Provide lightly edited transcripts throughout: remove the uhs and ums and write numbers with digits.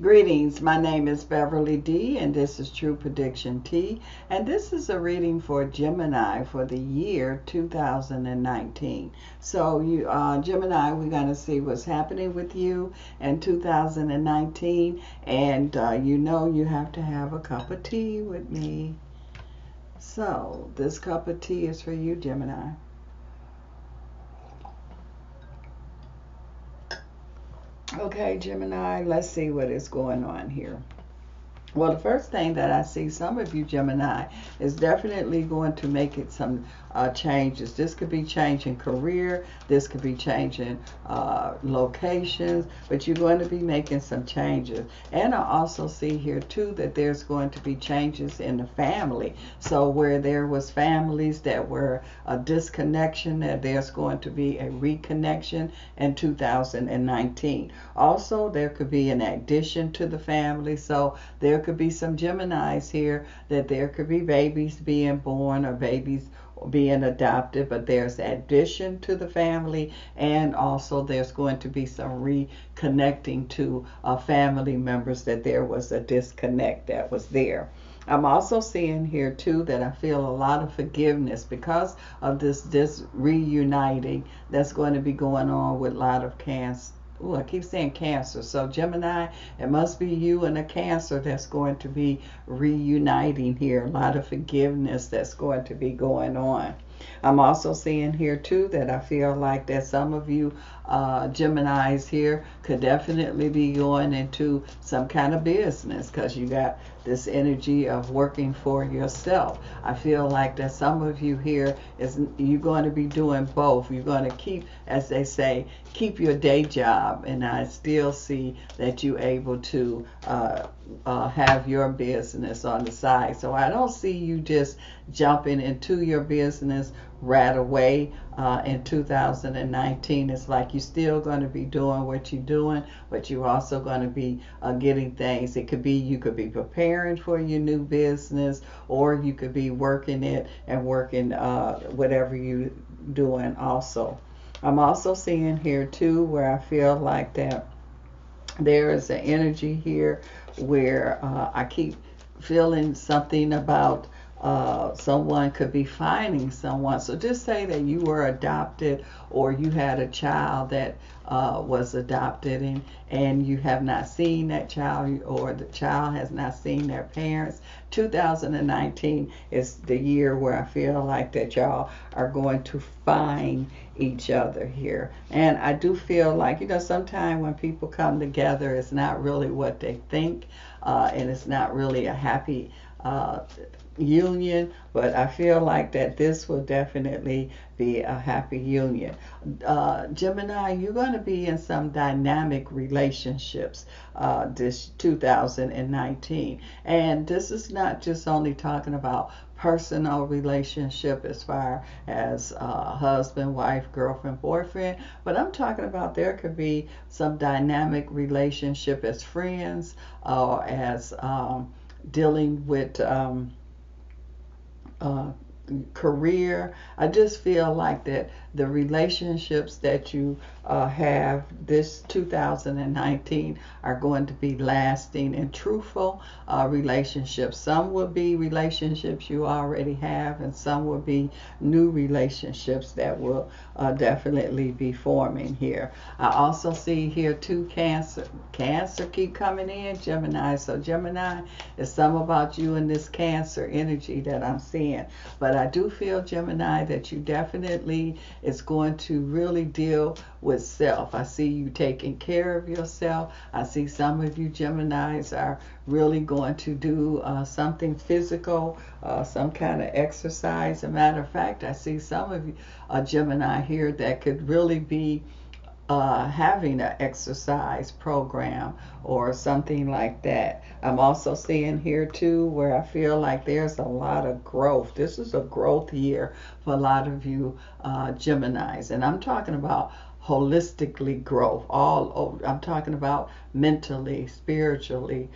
Greetings, my name is Beverly D, and this is True Prediction Tea, and this is a reading for Gemini for the year 2019. So, Gemini, we're going to see what's happening with you in 2019, and you have to have a cup of tea with me. So, this cup of tea is for you, Gemini. Okay, Gemini, let's see what is going on here. Well, the first thing that I see, some of you Gemini, is definitely going to make it some changes. This could be changing career. This could be changing locations. But you're going to be making some changes. And I also see here, too, that there's going to be changes in the family. So where there was families that were a disconnection, that there's going to be a reconnection in 2019. Also, there could be an addition to the family. So there could be some Geminis here, that there could be babies being born or babies being adopted, but there's addition to the family, and also there's going to be some reconnecting to family members, that there was a disconnect that was there. I'm also seeing here too that I feel a lot of forgiveness because of this reuniting that's going to be going on with a lot of Cancer. Oh, I keep saying Cancer. So Gemini, it must be you and a Cancer that's going to be reuniting here. A lot of forgiveness that's going to be going on. I'm also seeing here too that I feel like that some of you Geminis here could definitely be going into some kind of business, because you got this energy of working for yourself. I feel like that some of you here is you're going to be doing both. You're going to keep, as they say, keep your day job, and I still see that you're able to have your business on the side. So I don't see you just jumping into your business right away in 2019. It's like you're still going to be doing what you're doing, but you're also going to be getting things. It could be you could be preparing for your new business, or you could be working it and working whatever you're doing also. I'm also seeing here too where I feel like that there is an energy here where I keep feeling something about someone could be finding someone. So just say that you were adopted, or you had a child that was adopted, and you have not seen that child, or the child has not seen their parents. 2019 is the year where I feel like that y'all are going to find each other here. And I do feel like, sometimes when people come together, it's not really what they think, and it's not really a happy union, but I feel like that this will definitely be a happy union. Gemini, you're going to be in some dynamic relationships this 2019, and this is not just only talking about personal relationship as far as husband, wife, girlfriend, boyfriend, but I'm talking about there could be some dynamic relationship as friends, or as dealing with career. I just feel like that the relationships that you have this 2019 are going to be lasting and truthful relationships. Some will be relationships you already have, and some will be new relationships that will definitely be forming here. I also see here too Cancer. Cancer keep coming in, Gemini. So Gemini, it's some about you and this Cancer energy that I'm seeing. But I do feel, Gemini, that you definitely is going to really deal with self. I see you taking care of yourself. I see some of you Geminis are really going to do something physical, some kind of exercise. As a matter of fact, I see some of you Gemini here that could really be having an exercise program or something like that. I'm also seeing here too where I feel like there's a lot of growth. This is a growth year for a lot of you Geminis, and I'm talking about holistically growth. All over. I'm talking about mentally, spiritually,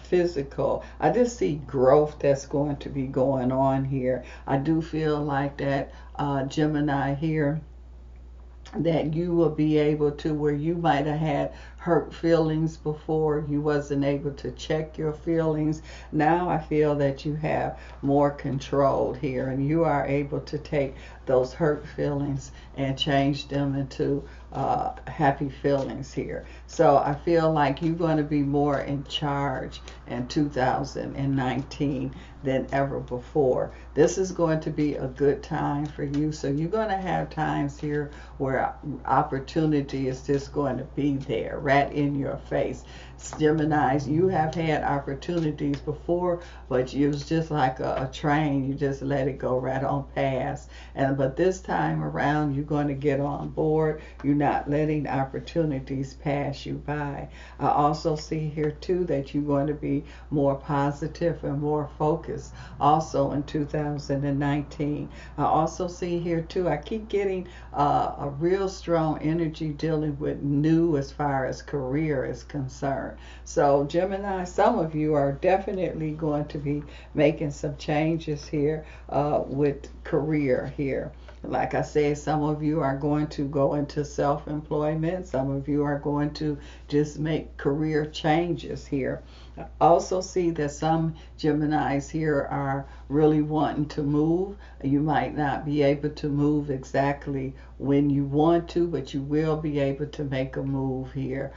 physical. I just see growth that's going to be going on here. I do feel like that Gemini here, that you will be able to, where you might have had hurt feelings before. You wasn't able to check your feelings. Now I feel that you have more control here, and you are able to take those hurt feelings and change them into happy feelings here. So I feel like you're going to be more in charge in 2019 than ever before. This is going to be a good time for you. So you're going to have times here where opportunity is just going to be there right in your face. Geminis, you have had opportunities before, but it was just like a train. You just let it go right on past. But this time around, you're going to get on board. You're not letting opportunities pass you by. I also see here too that you're going to be more positive and more focused also in 2019. I also see here too, I keep getting a real strong energy dealing with new as far as career is concerned. So Gemini, some of you are definitely going to be making some changes here with career here. Like I said, some of you are going to go into self-employment. Some of you are going to just make career changes here. I also see that some Geminis here are really wanting to move. You might not be able to move exactly when you want to, but you will be able to make a move here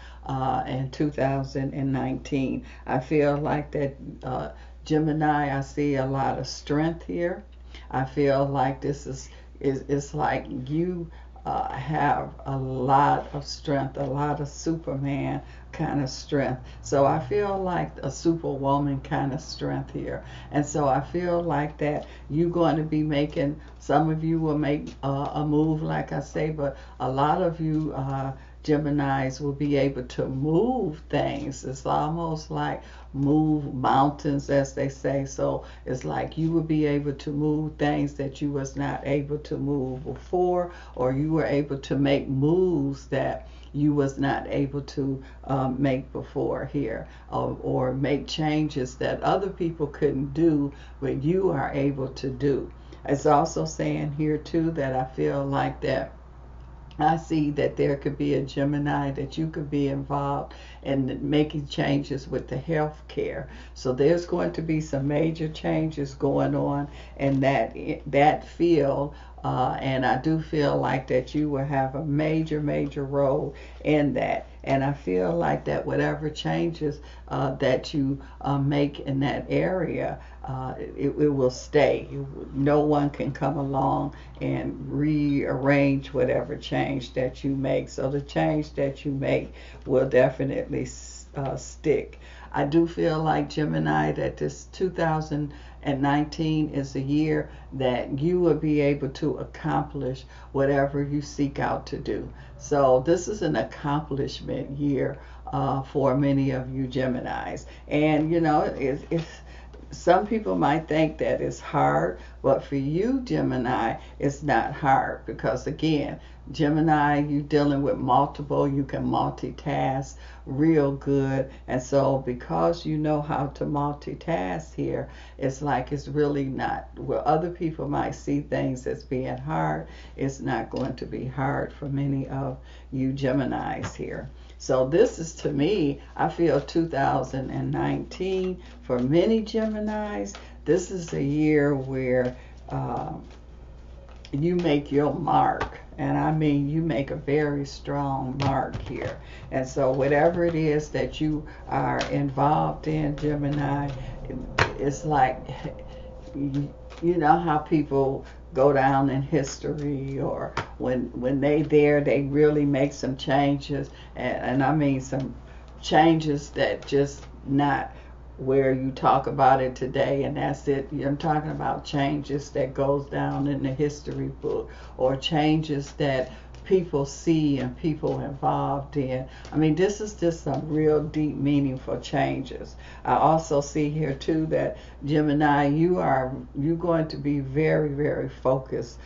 in 2019. I feel like that Gemini, I see a lot of strength here. I feel like this is it's like you have a lot of strength, a lot of Superman kind of strength. So I feel like a superwoman kind of strength here. And so I feel like that you're going to be making, some of you will make a move, like I say, but a lot of you Geminis will be able to move things. It's almost like move mountains, as they say. So it's like you will be able to move things that you was not able to move before, or you were able to make moves that you was not able to make before here, or make changes that other people couldn't do, but you are able to do. It's also saying here too that I feel like that I see that there could be a Gemini that you could be involved in making changes with the health care. So there's going to be some major changes going on in that field. And I do feel like that you will have a major role in that. And I feel like that whatever changes that you make in that area, it will stay. No one can come along and rearrange whatever change that you make. So the change that you make will definitely stick. I do feel like, Gemini, that this 2019 is a year that you will be able to accomplish whatever you seek out to do. So this is an accomplishment year for many of you Geminis. And you know, it's some people might think that it's hard, but for you Gemini, it's not hard, because again, Gemini, you dealing with multiple, you can multitask real good. And so because you know how to multitask here, it's like it's really not, where other people might see things as being hard, it's not going to be hard for many of you Geminis here. So this is, to me, I feel 2019 for many Geminis, this is a year where you make your mark. And I mean, you make a very strong mark here. And so whatever it is that you are involved in, Gemini, it's like, you know how people go down in history, or when they there, they really make some changes. And I mean some changes that just not where you talk about it today and that's it. I'm talking about changes that goes down in the history book, or changes that people see and people involved in. I mean, this is just some real deep, meaningful changes. I also see here too that Gemini, you're going to be very focused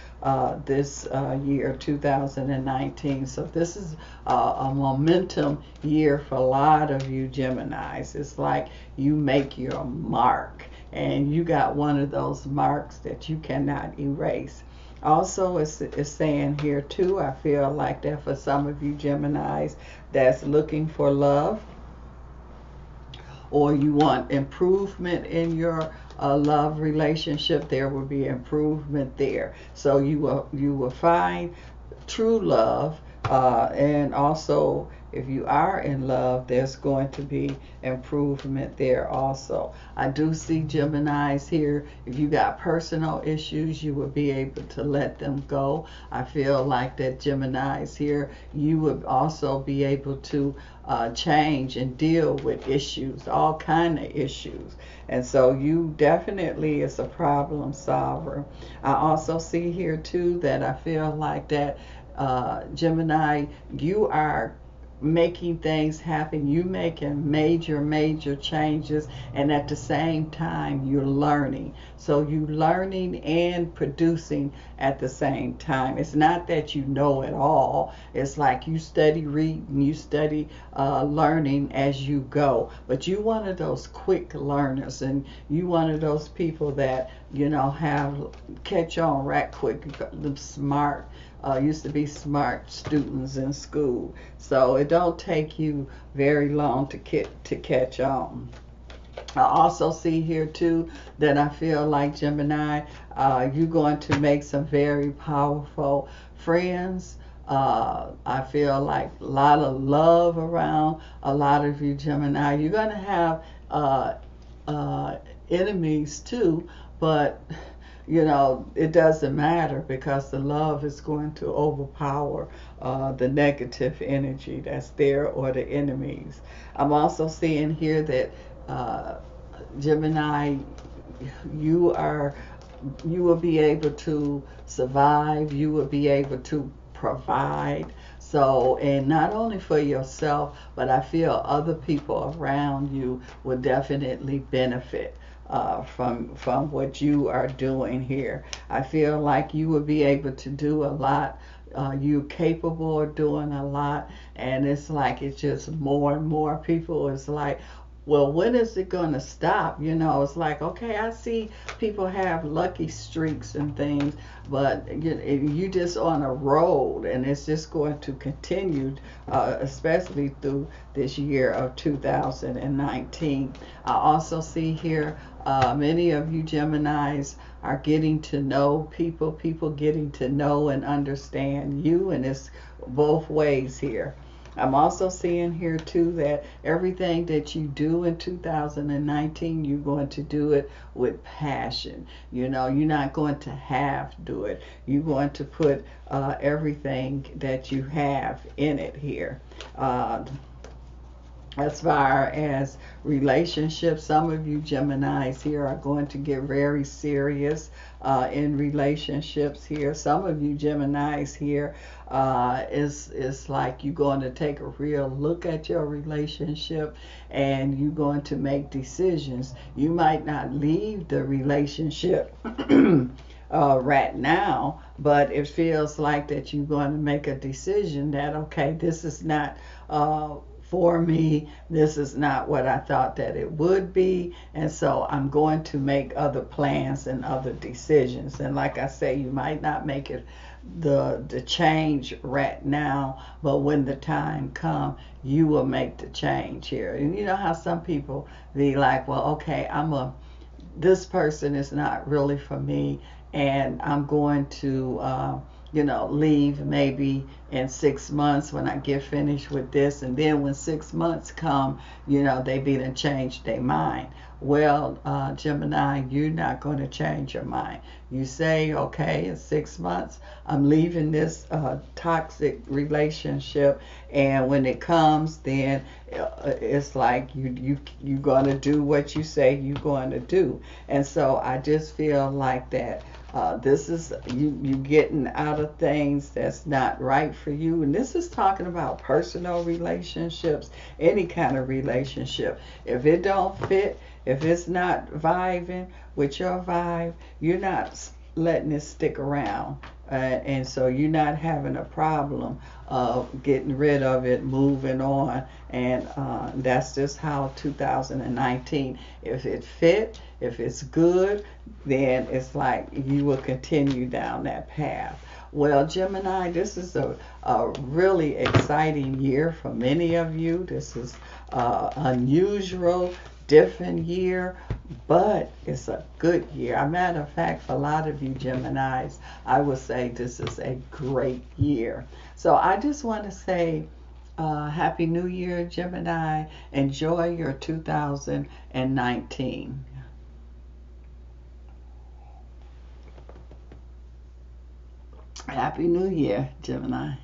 this year 2019. So this is a momentum year for a lot of you Geminis. It's like you make your mark, and you got one of those marks that you cannot erase. Also, it's saying here too, I feel like that for some of you Geminis that's looking for love, or you want improvement in your love relationship, there will be improvement there. So you will find true love, and also if you are in love, there's going to be improvement there also. I do see Geminis here. If you got personal issues, you will be able to let them go. I feel like that Geminis here, you would also be able to change and deal with issues, all kind of issues. And so you definitely is a problem solver. I also see here too that I feel like that Gemini, you are making things happen. You making major changes, and at the same time you're learning. So you learning and producing at the same time. It's not that you know it all. It's like you study reading, you study learning as you go. But you one of those quick learners, and you one of those people that have catch on right quick. The smart used to be smart students in school, so it don't take you very long to catch on. I also see here too that I feel like Gemini, you're going to make some very powerful friends. I feel like a lot of love around a lot of you Gemini. You're going to have enemies too, but it doesn't matter, because the love is going to overpower the negative energy that's there, or the enemies. I'm also seeing here that Gemini, you will be able to survive. You will be able to provide. So, and not only for yourself, but I feel other people around you will definitely benefit from what you are doing here. I feel like you will be able to do a lot. You're capable of doing a lot, and it's just more and more people. It's like, well, when is it going to stop? It's like, okay, I see people have lucky streaks and things, but you just on a road, and it's just going to continue, especially through this year of 2019. I also see here many of you Geminis are getting to know people getting to know and understand you, and it's both ways here. I'm also seeing here too that everything that you do in 2019, you're going to do it with passion. You're not going to half do it. You're going to put everything that you have in it here. As far as relationships, some of you Geminis here are going to get very serious in relationships here. Some of you Geminis here, it's like you're going to take a real look at your relationship, and you're going to make decisions. You might not leave the relationship right now, but it feels like that you're going to make a decision that, okay, this is not for me, this is not what I thought that it would be, and so I'm going to make other plans and other decisions. And like I say, you might not make it the change right now, but when the time comes, you will make the change here. And you know how some people be like, well, okay, this person is not really for me, and I'm going to leave maybe in 6 months when I get finished with this. And then when 6 months come, they be done changed their mind. Well, Gemini, you're not going to change your mind. You say, okay, in 6 months, I'm leaving this toxic relationship, and when it comes, then it's like you're going to do what you say you're going to do. And so I just feel like that this is you getting out of things that's not right for you. And this is talking about personal relationships, any kind of relationship. If it don't fit, if it's not vibing with your vibe, you're not letting it stick around. and so you're not having a problem of getting rid of it, moving on, and that's just how 2019. If it fit, if it's good, then it's like you will continue down that path. Well, Gemini, this is a really exciting year for many of you. This is unusual, different year, but it's a good year. As a matter of fact, for a lot of you Geminis, I would say this is a great year. So I just want to say Happy New Year, Gemini. Enjoy your 2019. Happy New Year, Gemini.